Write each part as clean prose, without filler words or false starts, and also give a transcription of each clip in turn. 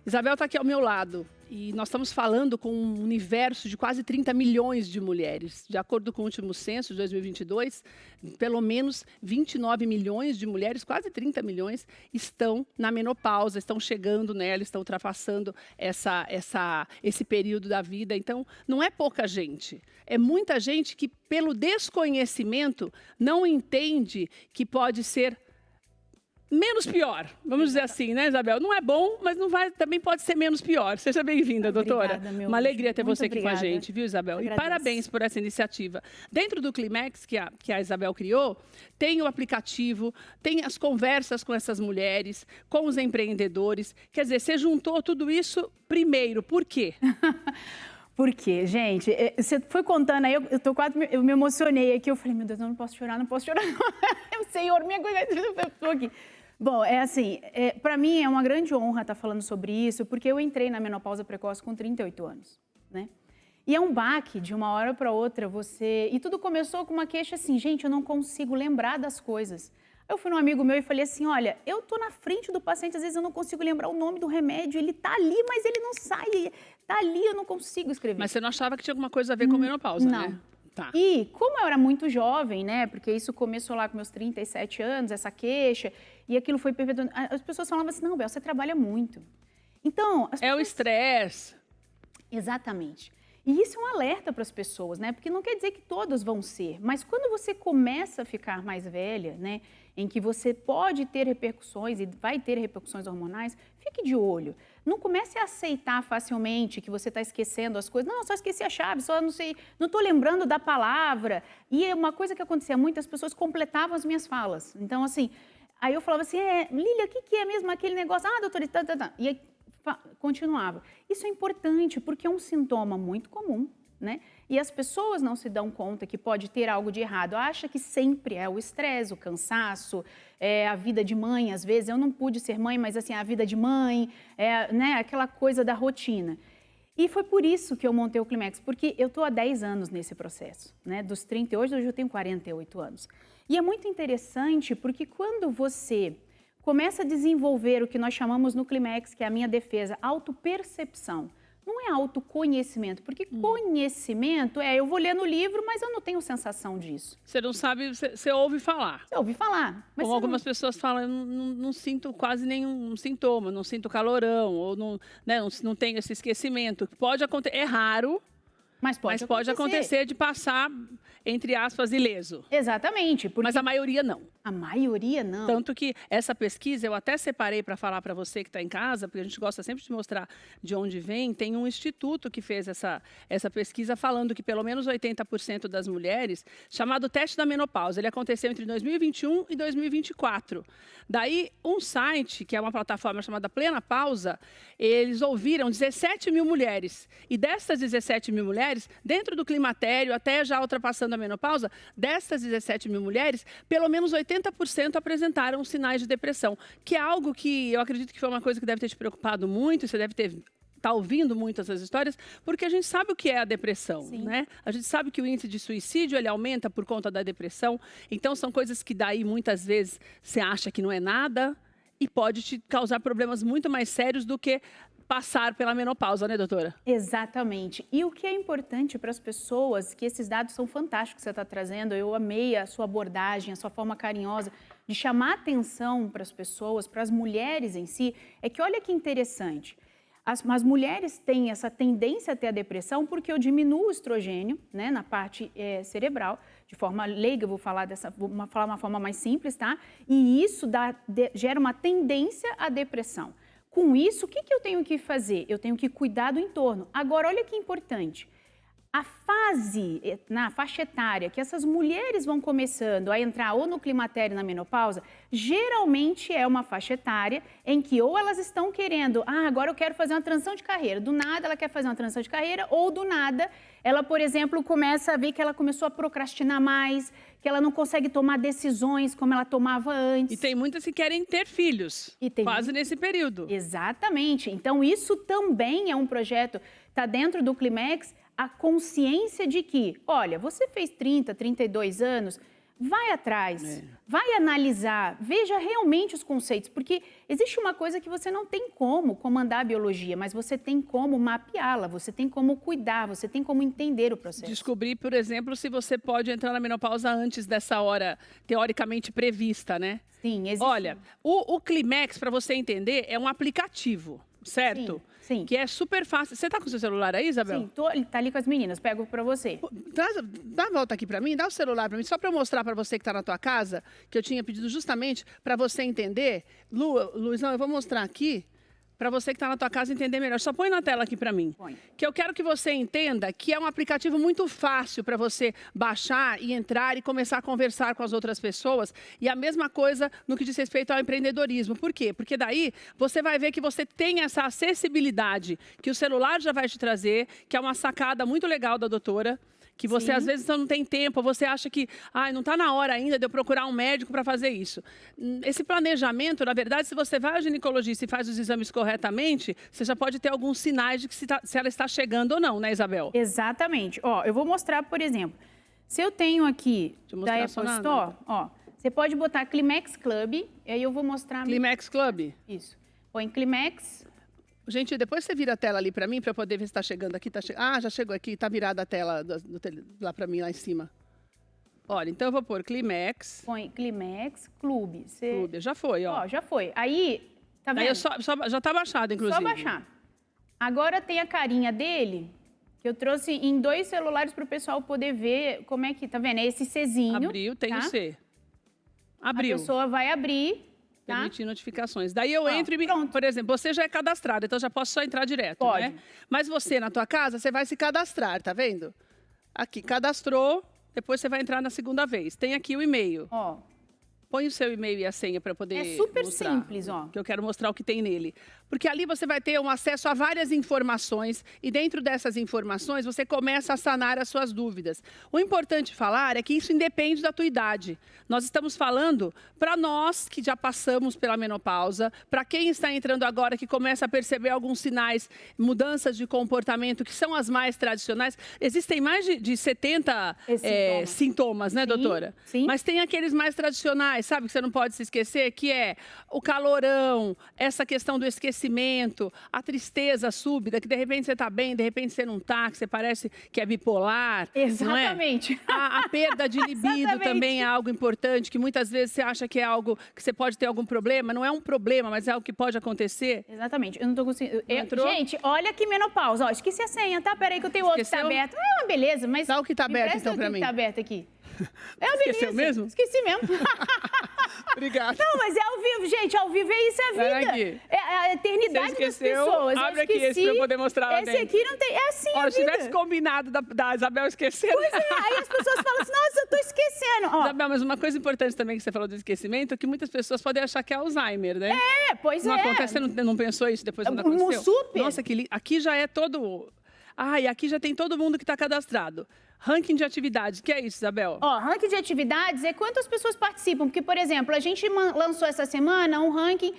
Isabel está aqui ao meu lado e nós estamos falando com um universo de quase 30 milhões de mulheres. De acordo com o último censo de 2022, pelo menos 29 milhões de mulheres, quase 30 milhões, estão na menopausa, estão chegando nela, estão ultrapassando esse período da vida. Então, não é pouca gente. É muita gente que, pelo desconhecimento, não entende que pode ser menos pior, vamos dizer assim, né, Isabel? Não é bom, mas não vai, também pode ser menos pior. Seja bem-vinda, doutora. Obrigada, Uma alegria ter você aqui obrigada. com a gente, viu, Isabel? E parabéns por essa iniciativa. Dentro do Climax, que a Isabel criou, tem o aplicativo, tem as conversas com essas mulheres, com os empreendedores. Quer dizer, você juntou tudo isso primeiro. Por quê? Por quê, gente? Você foi contando aí, eu me emocionei aqui. Eu falei, meu Deus, eu não posso chorar, não posso chorar. Senhor, minha coisa, eu estou aqui. Bom, para mim é uma grande honra estar falando sobre isso, porque eu entrei na menopausa precoce com 38 anos, né? E é um baque de uma hora para outra E tudo começou com uma queixa assim, gente, eu não consigo lembrar das coisas. Eu fui num amigo meu e falei assim, olha, eu tô na frente do paciente, às vezes eu não consigo lembrar o nome do remédio, ele tá ali, mas ele não sai, tá ali, eu não consigo escrever. Mas você não achava que tinha alguma coisa a ver com menopausa, não. né? Tá. E como eu era muito jovem, né, porque isso começou lá com meus 37 anos, essa queixa, e aquilo foi perpetuando, as pessoas falavam assim, não, Bel, você trabalha muito. Então... É o estresse. Exatamente. E isso é um alerta para as pessoas, né? Porque não quer dizer que todas vão ser, mas quando você começa a ficar mais velha, né, em que você pode ter repercussões e vai ter repercussões hormonais, fique de olho. Não comece a aceitar facilmente que você está esquecendo as coisas. Não, só esqueci a chave, só não sei, não estou lembrando da palavra. E uma coisa que acontecia muito, as pessoas completavam as minhas falas. Então, assim, aí eu falava assim, Lília, o que é mesmo aquele negócio? Ah, doutora, tá. E aí, continuava. Isso é importante porque é um sintoma muito comum, né? E as pessoas não se dão conta que pode ter algo de errado. Acha que sempre é o estresse, o cansaço, a vida de mãe, às vezes. Eu não pude ser mãe, mas assim, a vida de mãe, né? Aquela coisa da rotina. E foi por isso que eu montei o Climax, porque eu estou há 10 anos nesse processo, né? Dos 38, hoje eu tenho 48 anos. E é muito interessante porque quando você começa a desenvolver o que nós chamamos no Climax, que é a minha defesa, autopercepção. Não é autoconhecimento, porque conhecimento eu vou ler no livro, mas eu não tenho sensação disso. Você não sabe, você ouve falar. Você ouve falar. Mas como algumas pessoas falam, eu não sinto quase nenhum sintoma, não sinto calorão, ou não tenho esse esquecimento. Pode acontecer, é raro, mas pode acontecer de passar, entre aspas, ileso. Exatamente. Mas a maioria não. A maioria não. Tanto que essa pesquisa, eu até separei para falar para você que está em casa, porque a gente gosta sempre de mostrar de onde vem, tem um instituto que fez essa pesquisa falando que pelo menos 80% das mulheres, chamado teste da menopausa, ele aconteceu entre 2021 e 2024. Daí, um site, que é uma plataforma chamada Plena Pausa, eles ouviram 17 mil mulheres. E dessas 17 mil mulheres, dentro do climatério, até já ultrapassando a menopausa, dessas 17 mil mulheres, pelo menos 80% apresentaram sinais de depressão, que é algo que eu acredito que foi uma coisa que deve ter te preocupado muito, você deve estar ouvindo muito essas histórias, porque a gente sabe o que é a depressão, né? A gente sabe que o índice de suicídio, ele aumenta por conta da depressão, então são coisas que daí muitas vezes você acha que não é nada e pode te causar problemas muito mais sérios do que passar pela menopausa, né, doutora? Exatamente. E o que é importante para as pessoas, que esses dados são fantásticos que você está trazendo, eu amei a sua abordagem, a sua forma carinhosa de chamar atenção para as pessoas, para as mulheres em si, é que olha que interessante. As mulheres têm essa tendência a ter a depressão porque eu diminuo o estrogênio, né, na parte cerebral, de forma leiga, vou falar uma forma mais simples, tá? E isso gera uma tendência à depressão. Com isso, o que eu tenho que fazer? Eu tenho que cuidar do entorno. Agora, olha que importante. Na faixa etária, que essas mulheres vão começando a entrar ou no climatério, na menopausa, geralmente é uma faixa etária em que ou elas estão querendo, agora eu quero fazer uma transição de carreira. Do nada ela quer fazer uma transição de carreira, ou do nada ela, por exemplo, começa a ver que ela começou a procrastinar mais, que ela não consegue tomar decisões como ela tomava antes. E tem muitas que querem ter filhos, quase nesse período. Exatamente. Então, isso também é um projeto, está dentro do Climax, a consciência de que, olha, você fez 30, 32 anos, vai atrás, vai analisar, veja realmente os conceitos, porque existe uma coisa que você não tem como comandar a biologia, mas você tem como mapeá-la, você tem como cuidar, você tem como entender o processo. Descobrir, por exemplo, se você pode entrar na menopausa antes dessa hora teoricamente prevista, né? Sim, existe. Olha, o Climax, para você entender, é um aplicativo, certo? Sim. Que é super fácil. Você tá com o seu celular aí, Isabel? Sim, tá ali com as meninas, pego para você. Dá a volta aqui para mim, dá o celular para mim, só para eu mostrar para você que está na tua casa, que eu tinha pedido justamente para você entender. Luizão, eu vou mostrar aqui para você que está na tua casa entender melhor. Só põe na tela aqui para mim. Põe. Que eu quero que você entenda que é um aplicativo muito fácil para você baixar e entrar e começar a conversar com as outras pessoas. E a mesma coisa no que diz respeito ao empreendedorismo. Por quê? Porque daí você vai ver que você tem essa acessibilidade que o celular já vai te trazer, que é uma sacada muito legal da doutora. Que você, às vezes, não tem tempo, você acha que não está na hora ainda de eu procurar um médico para fazer isso. Esse planejamento, na verdade, se você vai ao ginecologista e faz os exames corretamente, você já pode ter alguns sinais de que se ela está chegando ou não, né, Isabel? Exatamente. Ó, eu vou mostrar, por exemplo, se eu tenho aqui da Apple Store, ó, você pode botar Climax Club, e aí eu vou mostrar... Climax Club? Isso. Põe Climax... Gente, depois você vira a tela ali para mim, para eu poder ver se está chegando aqui. Já chegou aqui, está virada a tela lá para mim, lá em cima. Olha, então eu vou pôr Climax. Põe Climax Clube. Clube, já foi, ó. Ó, já foi. Aí, tá vendo? Aí já está baixado, inclusive. Só baixar. Agora tem a carinha dele, que eu trouxe em 2 celulares para o pessoal poder ver como é que, tá vendo? É esse Czinho. Abriu, tem o C. Abriu. A pessoa vai abrir... Permitir notificações. Daí eu entro e, por exemplo, você já é cadastrado, então já posso só entrar direto, pode, né? Mas você, na tua casa, você vai se cadastrar, tá vendo? Aqui, cadastrou, depois você vai entrar na segunda vez. Tem aqui o e-mail. Ó. Põe o seu e-mail e a senha para poder mostrar. É super mostrar, simples, ó. Que eu quero mostrar o que tem nele. Porque ali você vai ter um acesso a várias informações e dentro dessas informações você começa a sanar as suas dúvidas. O importante falar é que isso independe da tua idade. Nós estamos falando para nós que já passamos pela menopausa, para quem está entrando agora que começa a perceber alguns sinais, mudanças de comportamento que são as mais tradicionais. Existem mais de 70 sintomas, né, doutora? Sim. Mas tem aqueles mais tradicionais, sabe, que você não pode se esquecer, que é o calorão, essa questão do esquecimento, a tristeza súbita, que de repente você está bem, de repente você não está, que você parece que é bipolar. Exatamente. Não é? A perda de libido também é algo importante, que muitas vezes você acha que é algo que você pode ter algum problema. Não é um problema, mas é algo que pode acontecer. Exatamente. Eu não estou conseguindo... Gente, olha que menopausa. Ó, esqueci a senha, tá? Peraí que eu tenho outro que está aberto. Ah, beleza, mas... Dá o que está aberto, então, para mim. Está aberto aqui. Esqueceu mesmo? Esqueci mesmo. Obrigada. Não, mas é ao vivo, gente. Ao vivo é isso, é a vida. Aqui. É a eternidade das pessoas. Abre aqui esse pra eu poder mostrar lá dentro. Esse aqui não tem... É assim a vida. Se tivesse combinado da Isabel esquecer... Pois é, aí as pessoas falam assim, nossa, eu tô esquecendo. Ó. Isabel, mas uma coisa importante também que você falou do esquecimento é que muitas pessoas podem achar que é Alzheimer, né? Pois não acontece, você não pensou isso depois quando aconteceu? Super. Nossa, aqui já é todo... E aqui já tem todo mundo que está cadastrado. Ranking de atividades, o que é isso, Isabel? Ranking de atividades é quantas pessoas participam. Porque, por exemplo, a gente lançou essa semana um ranking,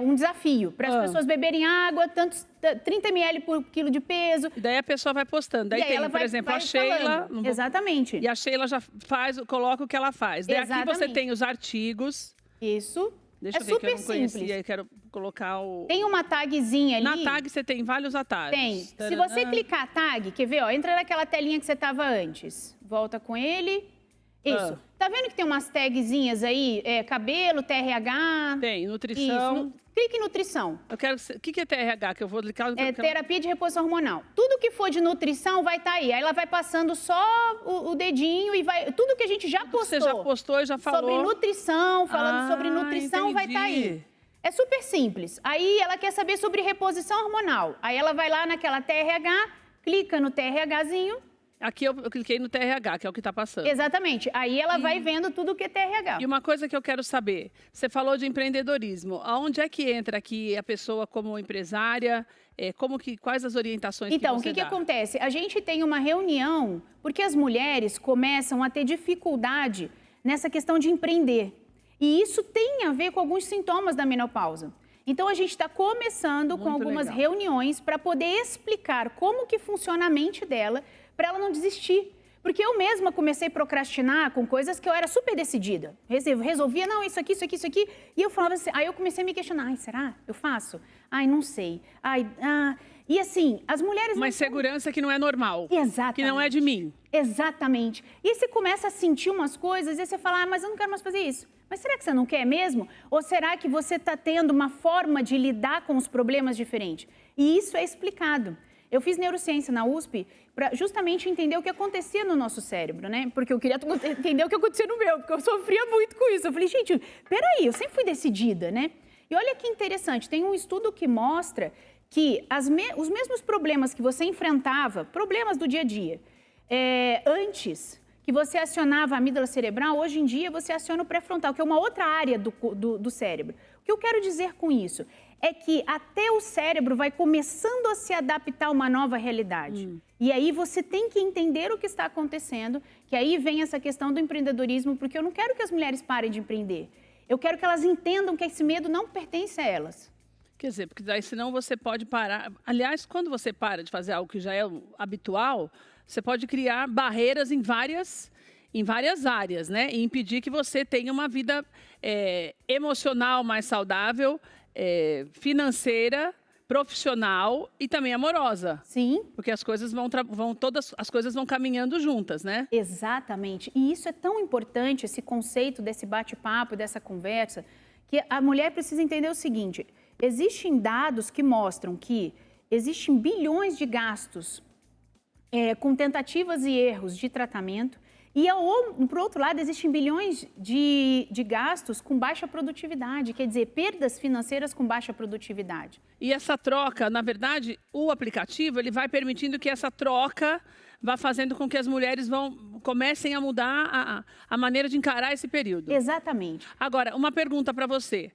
um desafio para as pessoas beberem água, 30 ml por quilo de peso. E daí a pessoa vai postando. Daí tem, por exemplo, a Sheila. Exatamente. E a Sheila já coloca o que ela faz. Daí aqui você tem os artigos. Isso. Deixa eu ver que eu não conhecia, eu quero colocar o... Tem uma tagzinha ali. Na tag você tem vários atalhos. Tem. Tadã. Se você clicar a tag, quer ver? Entra naquela telinha que você estava antes. Volta com ele. Isso. Tá vendo que tem umas tagzinhas aí? Cabelo, TRH. Tem, nutrição. Isso. Clique em nutrição. Eu quero... O que é TRH? Que eu vou clicar... terapia de reposição hormonal. Tudo que for de nutrição vai estar aí. Aí ela vai passando só o dedinho e vai... Tudo que a gente já postou. Você já postou e já falou. Sobre nutrição, falando sobre nutrição, vai estar aí. É super simples. Aí ela quer saber sobre reposição hormonal. Aí ela vai lá naquela TRH, clica no TRHzinho. Aqui eu cliquei no TRH, que é o que está passando. Exatamente. Aí ela vai vendo tudo o que é TRH. E uma coisa que eu quero saber, você falou de empreendedorismo. Aonde é que entra aqui a pessoa como empresária? Quais as orientações que você dá? Então, o que acontece? A gente tem uma reunião porque as mulheres começam a ter dificuldade nessa questão de empreender. E isso tem a ver com alguns sintomas da menopausa. Então, a gente está começando com algumas reuniões para poder explicar como que funciona a mente dela, para ela não desistir. Porque eu mesma comecei a procrastinar com coisas que eu era super decidida. Resolvia, não, isso aqui, isso aqui, isso aqui. E eu falava assim, aí eu comecei a me questionar, ai, será? Eu faço? Ai, não sei. Ai, E assim, as mulheres... Uma insegurança que não é normal. Exatamente. Que não é de mim. Exatamente. E aí você começa a sentir umas coisas e você fala, mas eu não quero mais fazer isso. Mas será que você não quer mesmo? Ou será que você está tendo uma forma de lidar com os problemas diferente? E isso é explicado. Eu fiz neurociência na USP para justamente entender o que acontecia no nosso cérebro, né? Porque eu queria entender o que acontecia no meu, porque eu sofria muito com isso. Eu falei, gente, peraí, eu sempre fui decidida, né? E olha que interessante, tem um estudo que mostra que os mesmos problemas que você enfrentava, problemas do dia a dia, antes que você acionava a amígdala cerebral, hoje em dia você aciona o pré-frontal, que é uma outra área do cérebro. O que eu quero dizer com isso é que até o cérebro vai começando a se adaptar a uma nova realidade. E aí você tem que entender o que está acontecendo, que aí vem essa questão do empreendedorismo, porque eu não quero que as mulheres parem de empreender. Eu quero que elas entendam que esse medo não pertence a elas. Quer dizer, porque daí senão você pode parar... Aliás, quando você para de fazer algo que já é habitual, você pode criar barreiras em várias áreas, né? E impedir que você tenha uma vida emocional mais saudável, financeira, profissional e também amorosa. Sim. Porque as coisas todas as coisas vão caminhando juntas, né? Exatamente. E isso é tão importante, esse conceito desse bate-papo, dessa conversa, que a mulher precisa entender o seguinte: existem dados que mostram que existem bilhões de gastos com tentativas e erros de tratamento. E, por outro lado, existem bilhões de gastos com baixa produtividade, quer dizer, perdas financeiras com baixa produtividade. E essa troca, na verdade, o aplicativo ele vai permitindo que essa troca vá fazendo com que as mulheres comecem a mudar a maneira de encarar esse período. Exatamente. Agora, uma pergunta para você.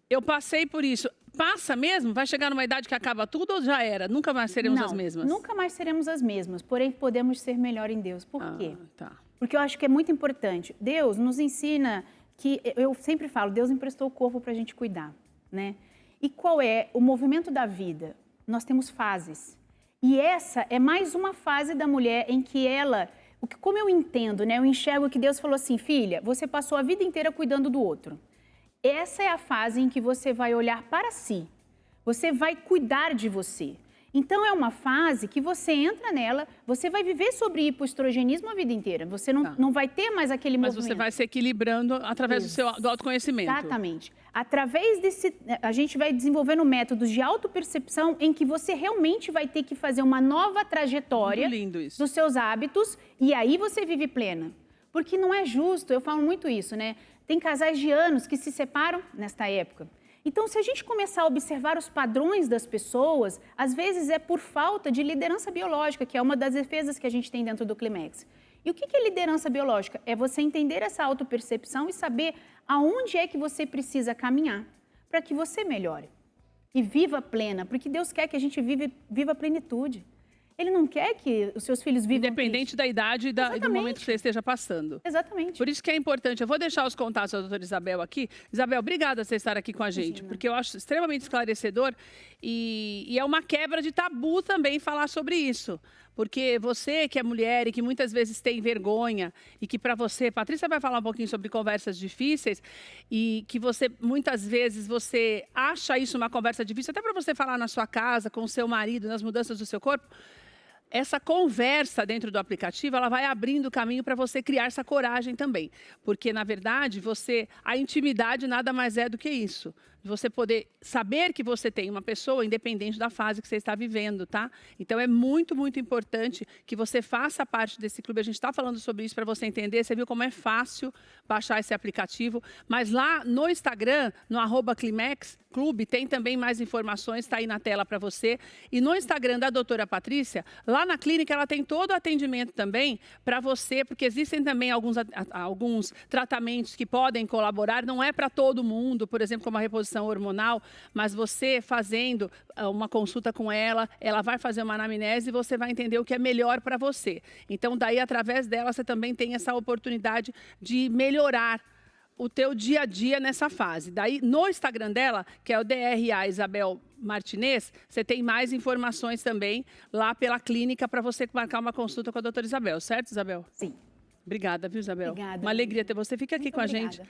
Eu passei por isso. Passa mesmo? Vai chegar numa idade que acaba tudo ou já era? Nunca mais seremos as mesmas? Nunca mais seremos as mesmas, porém podemos ser melhor em Deus. Por quê? Tá. Porque eu acho que é muito importante. Deus nos ensina que, eu sempre falo, Deus emprestou o corpo para a gente cuidar, né? E qual é o movimento da vida? Nós temos fases. E essa é mais uma fase da mulher em que ela, como eu entendo, né? Eu enxergo que Deus falou assim, filha, você passou a vida inteira cuidando do outro. Essa é a fase em que você vai olhar para si. Você vai cuidar de você. Então, é uma fase que você entra nela, você vai viver sobre hipoestrogenismo a vida inteira. Você não vai ter mais aquele movimento. Mas você vai se equilibrando através do autoconhecimento. Exatamente. Através a gente vai desenvolvendo métodos de autopercepção em que você realmente vai ter que fazer uma nova trajetória dos seus hábitos e aí você vive plena. Porque não é justo, eu falo muito isso, né? Tem casais de anos que se separam nesta época. Então, se a gente começar a observar os padrões das pessoas, às vezes é por falta de liderança biológica, que é uma das defesas que a gente tem dentro do Climex. E o que é liderança biológica? É você entender essa autopercepção e saber aonde é que você precisa caminhar para que você melhore. E viva plena, porque Deus quer que a gente viva a plenitude. Ele não quer que os seus filhos vivam... Independente da idade e do momento que você esteja passando. Exatamente. Por isso que é importante. Eu vou deixar os contatos da doutora Isabel aqui. Isabel, obrigada por você estar aqui com a gente, porque eu acho extremamente esclarecedor e é uma quebra de tabu também falar sobre isso. Porque você que é mulher e que muitas vezes tem vergonha e que para você, Patrícia vai falar um pouquinho sobre conversas difíceis e que você, muitas vezes, você acha isso uma conversa difícil, até para você falar na sua casa, com o seu marido, nas mudanças do seu corpo. Essa conversa dentro do aplicativo, ela vai abrindo o caminho para você criar essa coragem também. Porque, na verdade, a intimidade nada mais é do que isso. Você poder saber que você tem uma pessoa independente da fase que você está vivendo, tá? Então, é muito, muito importante que você faça parte desse clube. A gente está falando sobre isso para você entender. Você viu como é fácil baixar esse aplicativo. Mas lá no Instagram, no @Climex Clube, tem também mais informações, está aí na tela para você. E no Instagram da doutora Patrícia, lá na clínica, ela tem todo o atendimento também para você, porque existem também alguns tratamentos que podem colaborar. Não é para todo mundo, por exemplo, como a reposição hormonal, mas você fazendo uma consulta com ela, ela vai fazer uma anamnese e você vai entender o que é melhor para você. Então, daí, através dela, você também tem essa oportunidade de melhorar o teu dia a dia nessa fase. Daí, no Instagram dela, que é o DRA Isabel Martinez, você tem mais informações também lá pela clínica para você marcar uma consulta com a doutora Isabel, certo, Isabel? Sim. Obrigada, viu, Isabel? Obrigada, Uma alegria ter você. Fica aqui Muito com a obrigada. gente